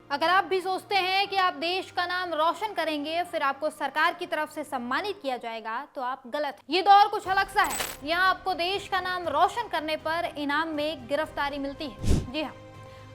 अगर आप भी सोचते हैं कि आप देश का नाम रोशन करेंगे फिर आपको सरकार की तरफ से सम्मानित किया जाएगा तो आप गलत हैं। ये दौर कुछ अलग सा है। यहाँ आपको देश का नाम रोशन करने पर इनाम में गिरफ्तारी मिलती है। जी हाँ,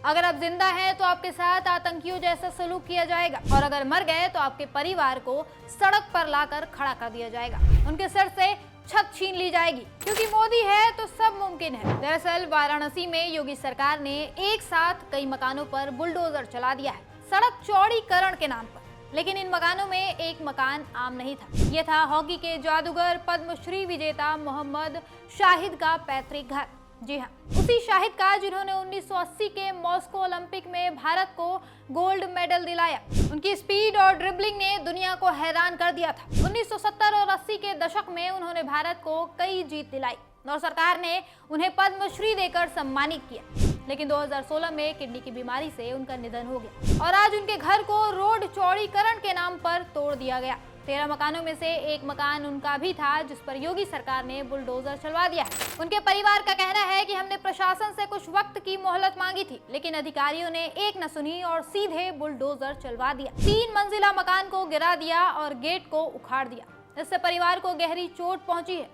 अगर आप जिंदा हैं तो आपके साथ आतंकियों जैसा सलूक किया जाएगा और अगर मर गए तो आपके परिवार को सड़क पर लाकर खड़ा कर दिया जाएगा। उनके सर से छत छीन ली जाएगी क्योंकि मोदी है तो सब मुमकिन है। दरअसल वाराणसी में योगी सरकार ने एक साथ कई मकानों पर बुलडोजर चला दिया है सड़क चौड़ीकरण के नाम पर। लेकिन इन मकानों में एक मकान आम नहीं था। ये था हॉकी के जादूगर पद्मश्री विजेता मोहम्मद शाहिद का पैतृक घर। जी हाँ, उसी शाहिद का जिन्होंने 1980 के मॉस्को ओलंपिक में भारत को गोल्ड मेडल दिलाया। उनकी स्पीड और ड्रिबलिंग ने दुनिया को हैरान कर दिया था। 1970 और 80 के दशक में उन्होंने भारत को कई जीत दिलाई और सरकार ने उन्हें पद्मश्री देकर सम्मानित किया। लेकिन 2016 में किडनी की बीमारी से उनका निधन हो गया और आज उनके घर को रोड चौड़ीकरण के नाम पर तोड़ दिया गया। 13 मकानों में से एक मकान उनका भी था जिस पर योगी सरकार ने बुलडोजर चलवा दिया है। उनके परिवार का कहना है कि हमने प्रशासन से कुछ वक्त की मोहलत मांगी थी लेकिन अधिकारियों ने एक न सुनी और सीधे बुलडोजर चलवा दिया। 3 मंजिला मकान को गिरा दिया और गेट को उखाड़ दिया। इससे परिवार को गहरी चोट पहुंची है।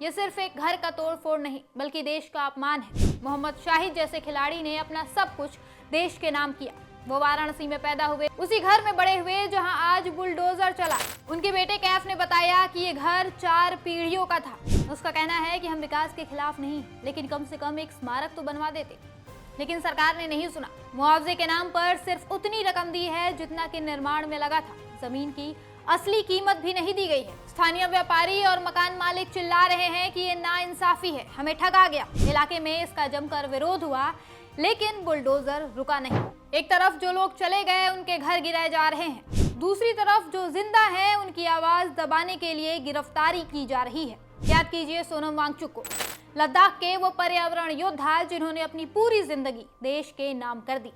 ये सिर्फ एक घर का तोड़फोड़ नहीं बल्कि देश का अपमान है। मोहम्मद शाहिद जैसे खिलाड़ी ने अपना सब कुछ देश के नाम किया। वो वाराणसी में पैदा हुए, उसी घर में बड़े हुए जहां आज बुलडोजर चला। उनके बेटे कैफ ने बताया कि ये घर 4 पीढ़ियों का था। उसका कहना है कि हम विकास के खिलाफ नहीं लेकिन कम से कम एक स्मारक तो बनवा देते। लेकिन सरकार ने नहीं सुना। मुआवजे के नाम पर सिर्फ उतनी रकम दी है जितना कि निर्माण में लगा था। जमीन की असली कीमत भी नहीं दी गई है। स्थानीय व्यापारी और मकान मालिक चिल्ला रहे हैं कि ये नाइंसाफी है, हमें ठगा गया। इलाके में इसका जमकर विरोध हुआ लेकिन बुलडोजर रुका नहीं। एक तरफ जो लोग चले गए उनके घर गिराए जा रहे हैं, दूसरी तरफ जो जिंदा हैं उनकी आवाज दबाने के लिए गिरफ्तारी की जा रही है। याद कीजिए सोनम वांगचुक को, लद्दाख के वो पर्यावरण योद्धा जिन्होंने अपनी पूरी जिंदगी देश के नाम कर दी।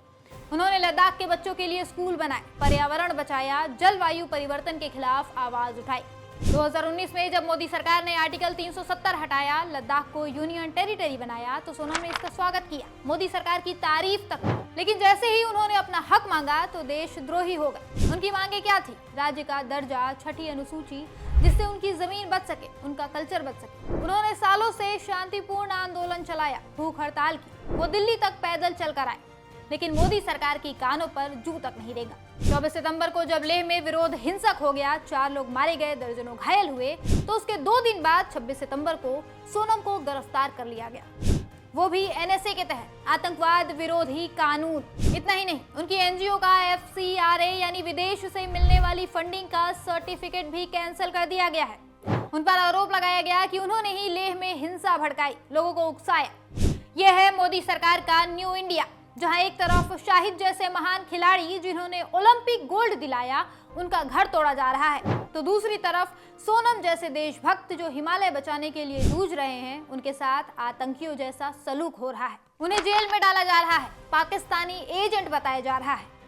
उन्होंने लद्दाख के बच्चों के लिए स्कूल बनाए, पर्यावरण बचाया, जलवायु परिवर्तन के खिलाफ आवाज उठाई। 2019 में जब मोदी सरकार ने आर्टिकल 370 हटाया, लद्दाख को यूनियन टेरिटरी बनाया तो सोनम ने इसका स्वागत किया, मोदी सरकार की तारीफ तक। लेकिन जैसे ही उन्होंने अपना हक मांगा तो देशद्रोही हो गए। उनकी मांगे क्या थी? राज्य का दर्जा, 6ठी अनुसूची, जिससे उनकी जमीन बच सके, उनका कल्चर बच सके। उन्होंने सालों से शांतिपूर्ण आंदोलन चलाया, भूख हड़ताल की, वो दिल्ली तक पैदल चलकर आए। लेकिन मोदी सरकार की कानों पर जू तक नहीं रेंगा। 24 सितंबर को जब लेह में विरोध हिंसक हो गया, 4 लोग मारे गए, दर्जनों घायल हुए, तो उसके 2 दिन बाद 26 सितंबर को सोनम को गिरफ्तार कर लिया गया, वो भी एनएसए के तहत, आतंकवाद विरोधी कानून। इतना ही नहीं, उनकी एनजीओ का FCRA यानी विदेश से मिलने वाली फंडिंग का सर्टिफिकेट भी कैंसिल कर दिया गया है। उन पर आरोप लगाया गया कि उन्होंने ही लेह में हिंसा भड़काई, लोगों को उकसाया। यह है मोदी सरकार का न्यू इंडिया, जहां एक तरफ शाहिद जैसे महान खिलाड़ी जिन्होंने ओलंपिक गोल्ड दिलाया उनका घर तोड़ा जा रहा है, तो दूसरी तरफ सोनम जैसे देशभक्त जो हिमालय बचाने के लिए जूझ रहे हैं उनके साथ आतंकियों जैसा सलूक हो रहा है। उन्हें जेल में डाला जा रहा है, पाकिस्तानी एजेंट बताया जा रहा है।